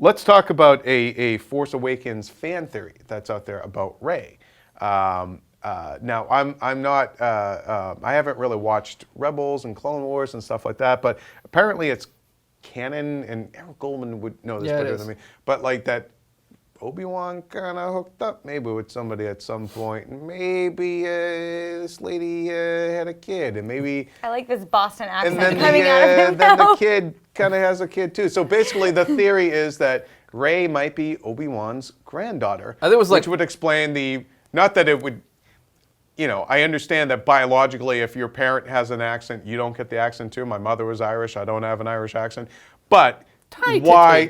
let's talk about a Force Awakens fan theory that's out there about Rey. Now, I'm not. I haven't really watched Rebels and Clone Wars and stuff like that, but apparently it's canon, and Eric Goldman would know this better than me. But like that, Obi-Wan kind of hooked up maybe with somebody at some point, and maybe this lady had a kid, and maybe. I like this Boston accent and then coming out of him then now. the kid kind of has a kid too. So basically, the theory is that Rey might be Obi-Wan's granddaughter, which would explain the. Not that it would. You know, I understand that biologically, if your parent has an accent, you don't get the accent too. My mother was Irish. I don't have an Irish accent. But why?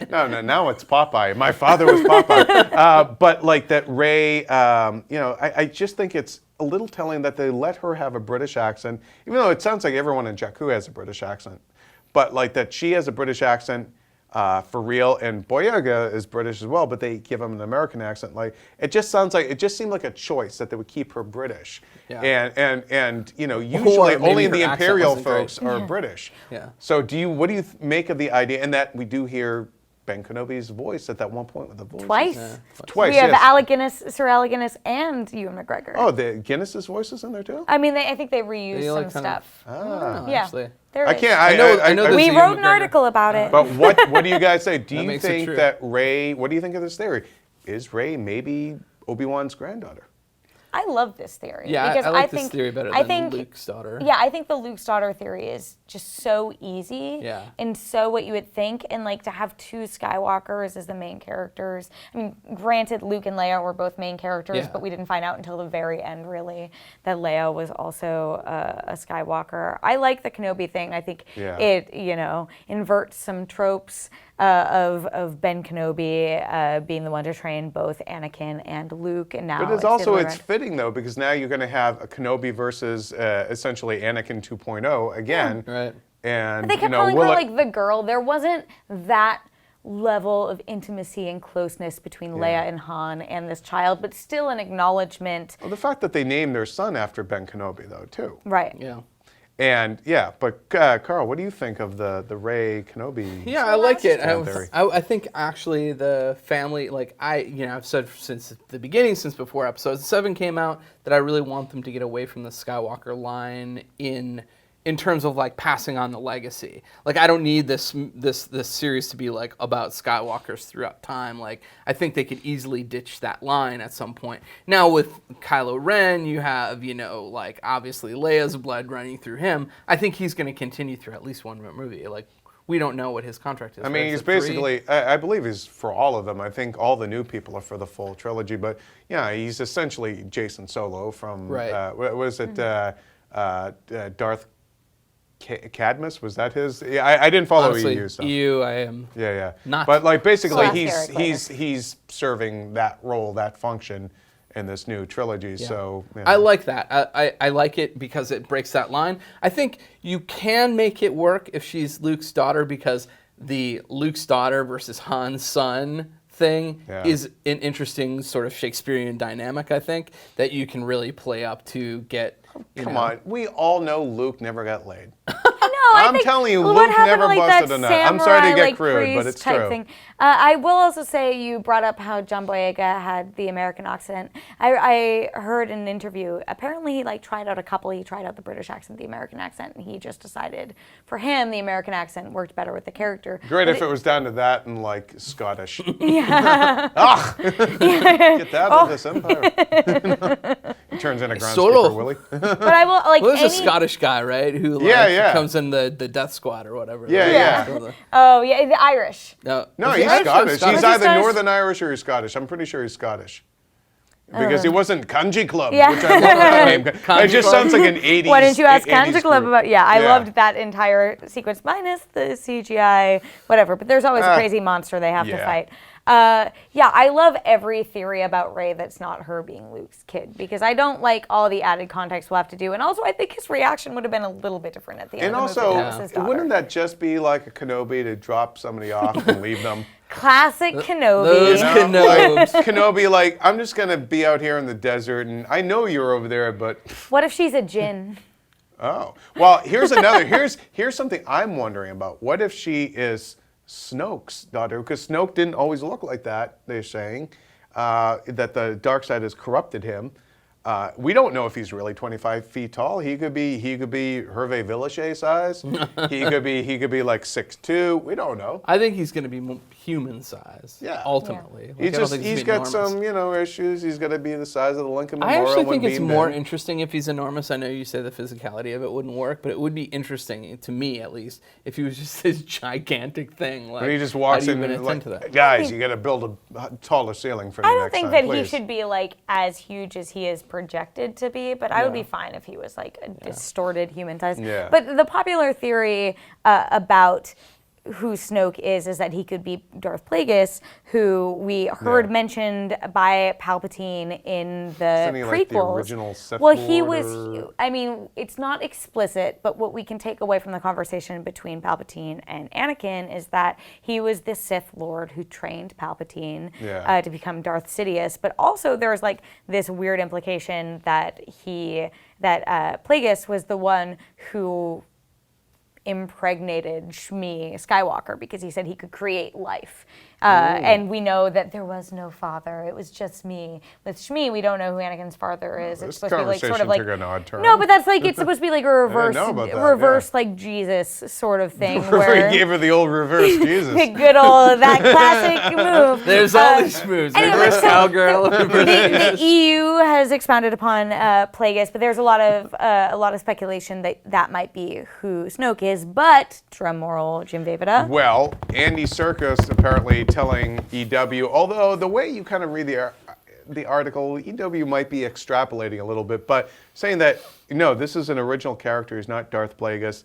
No, now it's Popeye. My father was Popeye. But like that Rey, I just think it's a little telling that they let her have a British accent, even though it sounds like everyone in Jakku has a British accent. But like that she has a British accent. For real, and Boyega is British as well, but they give him an American accent. Like it just seemed like a choice that they would keep her British, and usually only the Imperial folks are British. Yeah. So what do you make of the idea? And that we do hear Ben Kenobi's voice at that one point with the voice. Twice. We have Alec Guinness, Sir Alec Guinness, and Ewan McGregor. Oh, the Guinness's voice is in there too. I mean, I think they reused some stuff. Actually. I know. We wrote an article about it. But what do you guys say? Do you think that Rey? What do you think of this theory? Is Rey maybe Obi-Wan's granddaughter? I love this theory. Yeah, because I like this theory better than Luke's daughter. Yeah, I think the Luke's daughter theory is just so easy and so what you would think. And like to have two Skywalkers as the main characters. I mean, granted, Luke and Leia were both main characters, but we didn't find out until the very end, really, that Leia was also a Skywalker. I like the Kenobi thing. I think it, inverts some tropes. Of Ben Kenobi being the one to train both Anakin and Luke, and now. But it's fitting though, because now you're going to have a Kenobi versus essentially Anakin 2.0 again. Yeah. Right. And but they kept calling her like the girl. There wasn't that level of intimacy and closeness between Leia and Han and this child, but still an acknowledgement. Well, the fact that they named their son after Ben Kenobi though too. Right. Yeah. And but Carl, what do you think of the Rey Kenobi? Yeah, I like it. I think actually the family, like I've said since the beginning, since before Episode 7 came out, that I really want them to get away from the Skywalker line in terms of like passing on the legacy. Like I don't need this series to be like about Skywalkers throughout time. Like I think they could easily ditch that line at some point. Now with Kylo Ren, you have like obviously Leia's blood running through him. I think he's going to continue through at least one movie. Like we don't know what his contract is. I mean, he's basically, I believe he's for all of them. I think all the new people are for the full trilogy. But yeah, he's essentially Jason Solo from what was it? Darth Cadmus, was that his? Yeah, I didn't follow EU stuff. EU, I am. Yeah. Not. But like basically, he's serving that role, that function in this new trilogy. Yeah. So I like that. I like it because it breaks that line. I think you can make it work if she's Luke's daughter, because the Luke's daughter versus Han's son thing is an interesting sort of Shakespearean dynamic, I think, that you can really play up to get. Come on, we all know Luke never got laid. I'm telling you, Luke never busted a nut. I'm sorry to get crude, but it's true. Thing. I will also say you brought up how John Boyega had the American accent. I heard in an interview, apparently he tried out a couple. He tried out the British accent, the American accent, and he just decided for him the American accent worked better with the character. Great if it was down to that and Scottish. Yeah. Get that out of this empire. He turns into groundskeeper Willie. But I will there's a Scottish guy, right? Who comes in the Death Squad or whatever. Yeah. Oh yeah, the Irish. No, he's Scottish. He's either Northern Irish or he's Scottish. I'm pretty sure he's Scottish. Because he wasn't Kanji Club, which I love that name. It just sounds like an 80s. Why didn't you ask Kanji Club about? Yeah, I loved that entire sequence, minus the CGI, whatever. But there's always a crazy monster they have to fight. I love every theory about Rey that's not her being Luke's kid, because I don't like all the added context we'll have to do. And also, I think his reaction would have been a little bit different at the end of the movie. And also, wouldn't that just be like a Kenobi to drop somebody off and leave them? Classic Kenobi. Those Kenobis. Kenobi, I'm just going to be out here in the desert, and I know you're over there, but... What if she's a djinn? Oh. Well, here's something I'm wondering about. What if she is Snoke's daughter? Because Snoke didn't always look like that, they're saying. That the dark side has corrupted him. We don't know if he's really 25 feet tall. He could be Hervé Villachet size. he could be like 6'2". We don't know. I think he's going to be human size. Yeah. Ultimately, He's got some issues. He's got to be the size of the Lincoln Memorial. I actually think it's more interesting if he's enormous. I know you say the physicality of it wouldn't work, but it would be interesting to me at least if he was just this gigantic thing. Like, he just walks in and like, guys, you got to build a taller ceiling for me. I don't think that he should be like as huge as he is projected to be, but I would be fine if he was like a distorted human size. Yeah. But the popular theory about who Snoke is that he could be Darth Plagueis, who we heard mentioned by Palpatine in the prequels. Like the original Sith he Lord, was. I mean, it's not explicit, but what we can take away from the conversation between Palpatine and Anakin is that he was the Sith Lord who trained Palpatine to become Darth Sidious. But also, there's like this weird implication that Plagueis was the one who impregnated Shmi Skywalker because he said he could create life. And we know that there was no father. It was just me. With Shmi, we don't know who Anakin's father is. It's supposed to be like sort of like took an odd turn. No, but that's like it's supposed to be like a reverse like Jesus sort of thing. Where he gave her the old reverse Jesus. The good old that classic move. There's all these moves. Reverse cowgirl. The EU has expounded upon Plagueis, but there's a lot of speculation that might be who Snoke is. But drumroll, Jim Vejvoda. Well, Andy Serkis apparently telling EW, although the way you kind of read the article, EW might be extrapolating a little bit, but saying that, no, this is an original character. He's not Darth Plagueis.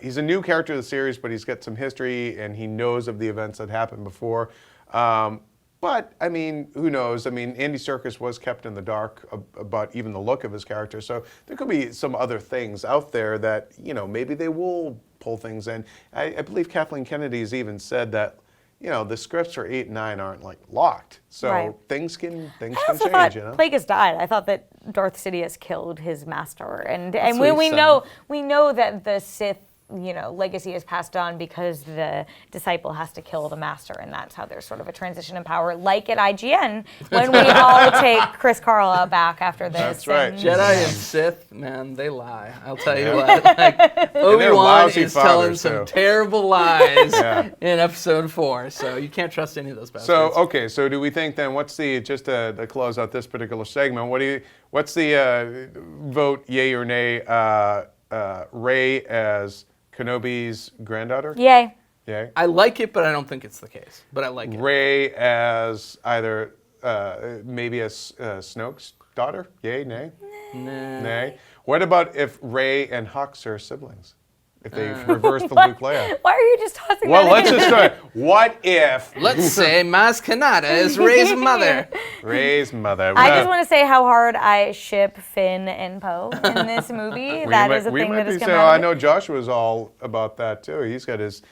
He's a new character of the series, but he's got some history, and he knows of the events that happened before. But, I mean, who knows? I mean, Andy Serkis was kept in the dark about even the look of his character, so there could be some other things out there that, maybe they will pull things in. I believe Kathleen Kennedy has even said that, the scripts for 8 and 9 aren't like locked, so things can change. Plagueis died. I thought that Darth Sidious killed his master, and we know that the Sith legacy is passed on because the disciple has to kill the master, and that's how there's sort of a transition in power, like at IGN when we all take Chris Carlisle back after this. That's right. Jedi and Sith, man, they lie. I'll tell you what. Like, Obi-Wan is telling some terrible lies in Episode 4, so you can't trust any of those bastards. So do we think then? What's just to close out this particular segment? What's the vote, yay or nay? Rey as Kenobi's granddaughter? Yay. Yay. I like it, but I don't think it's the case. But I like it. Rey as either maybe as Snoke's daughter? Yay, nay? Nay. What about if Rey and Hux are siblings? If they reverse the Luke Leia. Why are you just tossing Well, that let's just try. What if? Let's say Maz Kanata is Rey's mother. Rey's mother. I just want to say how hard I ship Finn and Poe in this movie. That is a thing that has come out. I know Joshua's all about that too. He's got his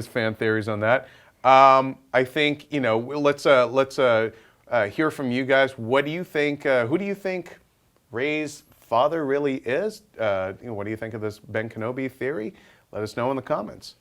fan theories on that. I think let's hear from you guys. What do you think? Who do you think Rey's father really is? What do you think of this Ben Kenobi theory? Let us know in the comments.